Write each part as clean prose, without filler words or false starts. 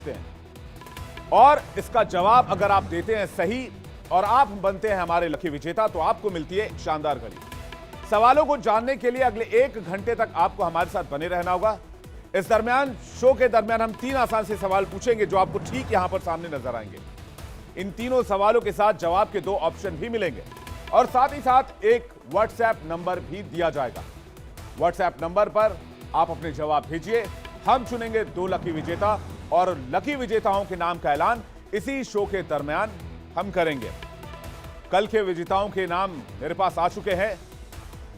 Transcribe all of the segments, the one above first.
हैं। और इसका जवाब अगर आप देते हैं सही और आप बनते हैं हमारे लकी विजेता तो आपको मिलती है एक शानदार घड़ी। सवालों को जानने के लिए अगले 1 घंटे तक आपको हमारे साथ बने रहना होगा। इस दरमियान शो के दरमियान हम 3 आसान से सवाल पूछेंगे जो आपको ठीक यहां पर सामने नजर आएंगे। इन तीनों सवालों के साथ जवाब के 2 ऑप्शन भी मिलेंगे और साथ ही साथ एक व्हाट्सएप नंबर भी दिया जाएगा। व्हाट्सएप नंबर पर आप अपने जवाब भेजिए, हम चुनेंगे 2 लकी विजेता और लकी विजेताओं के नाम का ऐलान इसी शो के दरमियान हम करेंगे। कल के विजेताओं के नाम मेरे पास आ चुके हैं,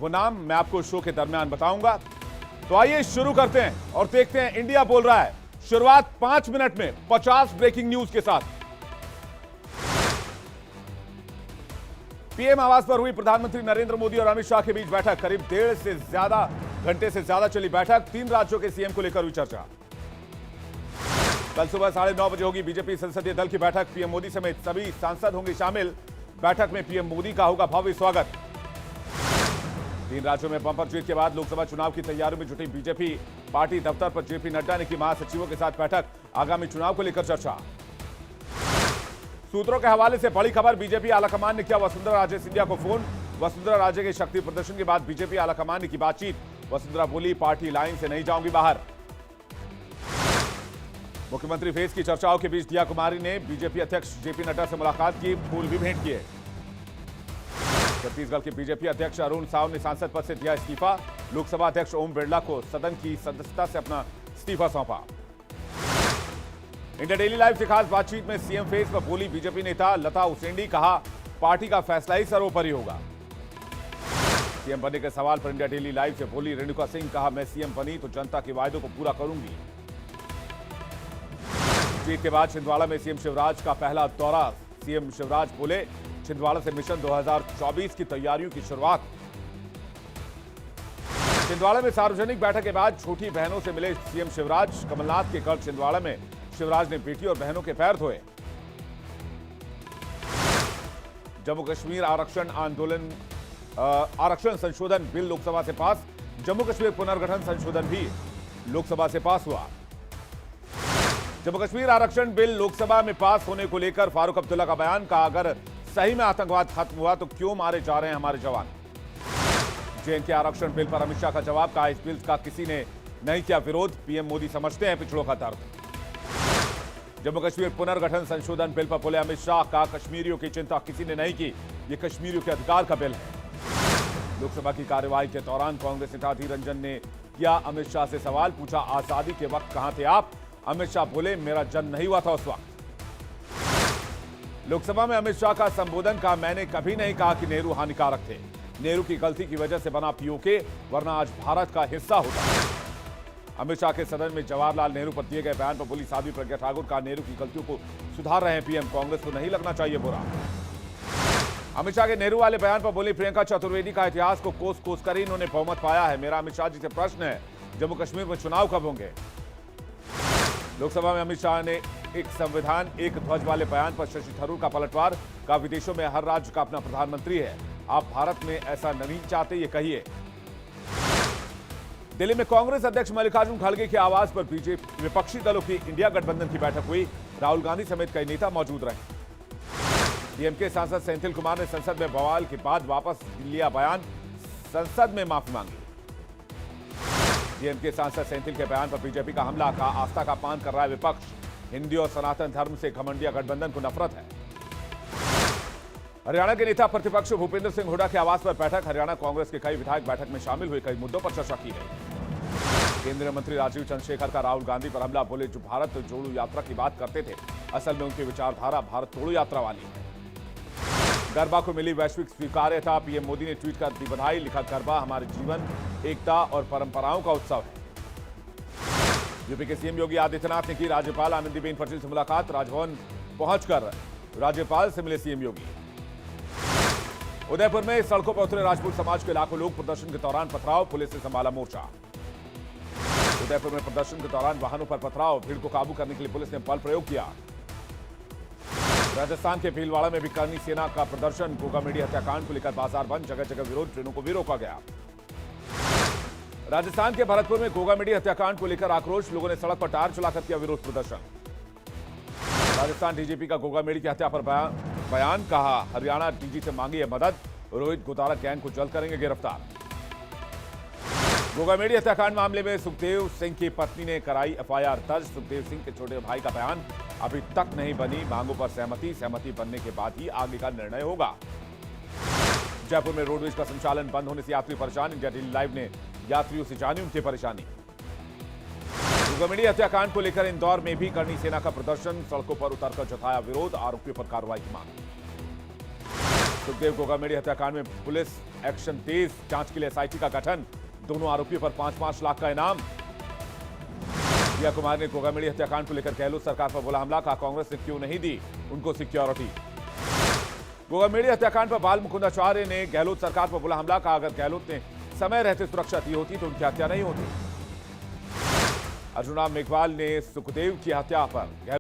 वो नाम मैं आपको शो के दरमियान बताऊंगा। तो आइए शुरू करते हैं और देखते हैं इंडिया बोल रहा है। शुरुआत 5 मिनट में 50 ब्रेकिंग न्यूज के साथ। पीएम आवास पर हुई प्रधानमंत्री नरेंद्र मोदी और अमित शाह के बीच बैठक। करीब 1.5 घंटे से ज्यादा चली बैठक। 3 राज्यों के सीएम को लेकर हुई चर्चा। कल सुबह 9:30 बजे होगी बीजेपी संसदीय दल की बैठक। पीएम मोदी समेत सभी सांसद होंगे शामिल। बैठक में पीएम मोदी का होगा भव्य स्वागत। 3 राज्यों में बंपर जीत के बाद लोकसभा चुनाव की तैयारियों में जुटी बीजेपी। पार्टी दफ्तर पर जेपी नड्डा ने की महासचिवों के साथ बैठक। आगामी चुनाव को लेकर चर्चा। सूत्रों के हवाले से बड़ी खबर, बीजेपी आलाकमान ने किया वसुंधरा राजे सिंधिया को फोन। वसुंधरा राजे के शक्ति प्रदर्शन के बाद बीजेपी आलाकमान ने की बातचीत। वसुंधरा बोली, पार्टी लाइन से नहीं जाऊंगी बाहर। मुख्यमंत्री फेस की चर्चाओं के बीच दिया कुमारी ने बीजेपी अध्यक्ष जेपी नड्डा से मुलाकात की, फूल भी भेंट किए। छत्तीसगढ़ के बीजेपी अध्यक्ष अरुण साव ने सांसद पद से दिया इस्तीफा। लोकसभा अध्यक्ष ओम बिरला को सदन की सदस्यता से अपना इस्तीफा सौंपा। इंडिया डेली लाइव से खास बातचीत में सीएम फेस पर बोली बीजेपी नेता लता उसेंडी, कहा पार्टी का फैसला ही सर्वोपरि होगा। सीएम बनने के सवाल पर इंडिया डेली लाइव से बोली रेणुका सिंह, कहा मैं सीएम बनी तो जनता के वायदों को पूरा करूंगी। जीत के बाद छिंदवाड़ा में सीएम शिवराज का पहला दौरा। सीएम शिवराज बोले छिंदवाड़ा से मिशन 2024 की तैयारियों की शुरुआत। छिंदवाड़ा में सार्वजनिक बैठक के बाद छोटी बहनों से मिले सीएम शिवराज। कमलनाथ के घर छिंदवाड़ा में शिवराज ने बेटी और बहनों के पैर धोए। जम्मू कश्मीर आरक्षण संशोधन बिल लोकसभा से पास। जम्मू कश्मीर पुनर्गठन संशोधन भी लोकसभा से पास हुआ। जम्मू कश्मीर आरक्षण बिल लोकसभा में पास होने को लेकर फारूक अब्दुल्ला का बयान, कहा अगर सही में आतंकवाद खत्म हुआ तो क्यों मारे जा रहे हैं हमारे जवान। जेएनके आरक्षण बिल पर अमित शाह का जवाब, कहा इस बिल का किसी ने नहीं किया विरोध, पीएम मोदी समझते हैं पिछड़ों का दर्द। जम्मू कश्मीर पुनर्गठन संशोधन बिल पर बोले अमित शाह, कहा कश्मीरियों की चिंता किसी ने नहीं की, ये कश्मीरियों के अधिकार का बिल है। लोकसभा की कार्यवाही के दौरान कांग्रेस नेता अधीर रंजन ने किया अमित शाह से सवाल, पूछा आजादी के वक्त कहां थे आप। अमित शाह बोले मेरा जन्म नहीं हुआ था उस वक्त। लोकसभा में अमित शाह का संबोधन, कहा मैंने कभी नहीं कहा कि नेहरू हानिकारक थे, नेहरू की गलती की वजह से बना पीओके, वरना आज भारत का हिस्सा होता। अमित शाह के सदन में जवाहरलाल नेहरू पर दिए गए बयान पर बोली साध्वी प्रज्ञा ठाकुर, का नेहरू की गलतियों को सुधार रहे हैं पीएम, कांग्रेस को नहीं लगना चाहिए बुरा। अमित शाह के नेहरू वाले बयान पर बोली प्रियंका चतुर्वेदी, का इतिहास को कोस कोस कर इन्होंने बहुमत पाया है। मेरा अमित शाह जी से प्रश्न है, जम्मू कश्मीर में चुनाव कब होंगे। लोकसभा में अमित शाह ने एक संविधान एक ध्वज वाले बयान पर शशि थरूर का पलटवार, का विदेशों में हर राज्य का अपना प्रधानमंत्री है, आप भारत में ऐसा नहीं चाहते ये कहिए। दिल्ली में कांग्रेस अध्यक्ष मल्लिकार्जुन खड़गे के आवास पर बीजेपी विपक्षी दलों की इंडिया गठबंधन की बैठक हुई। राहुल गांधी समेत कई नेता मौजूद रहे। डीएमके सांसद सेंथिल कुमार ने संसद में बवाल के बाद वापस लिया बयान, संसद में माफी मांगी। डीएमके सांसद सेंथिल के बयान पर बीजेपी का हमला, का आस्था का अपमान कर रहा है विपक्ष, हिंदी और सनातन धर्म से घमंडिया गठबंधन को नफरत है। हरियाणा के नेता प्रतिपक्ष भूपेंद्र सिंह हुड्डा के आवास पर बैठक। हरियाणा कांग्रेस के कई विधायक बैठक में शामिल हुए, कई मुद्दों पर चर्चा की गई। केंद्रीय मंत्री राजीव चंद्रशेखर का राहुल गांधी पर हमला, बोले जो भारत जोड़ो यात्रा की बात करते थे, असल में उनकी विचारधारा भारत तोड़ो यात्रा वाली है। गरबा को मिली वैश्विक स्वीकार्यता, पीएम मोदी ने ट्वीट कर दी बधाई, लिखा गरबा हमारे जीवन, एकता और परंपराओं का उत्सव है। यूपी के सीएम योगी आदित्यनाथ ने की राज्यपाल आनंदीबेन पटेल से मुलाकात। राजभवन पहुंचकर राज्यपाल से मिले सीएम योगी। उदयपुर में सड़कों पर उतरे राजपूत समाज के लाखों लोग, प्रदर्शन के दौरान पथराव, पुलिस ने संभाला मोर्चा। उदयपुर में प्रदर्शन के दौरान वाहनों पर पथराव, भीड़ को काबू करने के लिए पुलिस ने बल प्रयोग किया। राजस्थान के भीलवाड़ा में भी करनी सेना का प्रदर्शन, गोगा मीडिया हत्याकांड को लेकर बाजार बंद, जगह जगह विरोध, ट्रेनों को भी रोका गया। राजस्थान के भरतपुर में गोगा मीडिया हत्याकांड को लेकर आक्रोश, लोगों ने सड़क पर टायर चलाकर किया विरोध प्रदर्शन। राजस्थान डीजीपी का गोगा मेडी की हत्या पर बयान कहा, हरियाणा डीजी से मांगी है मदद, रोहित गोतारा गैंग को जल्द करेंगे गिरफ्तार। गोगा मेडी हत्याकांड मामले में सुखदेव सिंह की पत्नी ने कराई एफआईआर दर्ज। सुखदेव सिंह के छोटे भाई का बयान, अभी तक नहीं बनी मांगों पर सहमति बनने के बाद ही आगे का निर्णय होगा। जयपुर में रोडवेज का संचालन बंद होने से यात्री परेशान। इंडिया डेली लाइव ने यात्रियों से जानी उनकी परेशानी। गोगा मेडी हत्याकांड को लेकर इंदौर में भी करनी सेना का प्रदर्शन, सड़कों पर उतरकर जताया विरोध, आरोपियों पर कार्रवाई की मांग। सुखदेव गोगा मेडी हत्याकांड में पुलिस एक्शन तेज, जांच के लिए एसआईटी का गठन, दोनों आरोपियों पर 5-5 लाख का इनाम। प्रिया कुमार ने गोगा मेडी हत्याकांड को लेकर गहलोत सरकार पर बोला हमला, कहा कांग्रेस ने क्यों नहीं दी उनको सिक्योरिटी। गोगा मेडी हत्याकांड पर बाल मुकुंदाचार्य ने गहलोत सरकार पर बोला हमला, कहा अगर गहलोत ने समय रहते सुरक्षा दी होती तो उनकी हत्या नहीं होती। अर्जुन राम मेघवाल ने सुखदेव की हत्या पर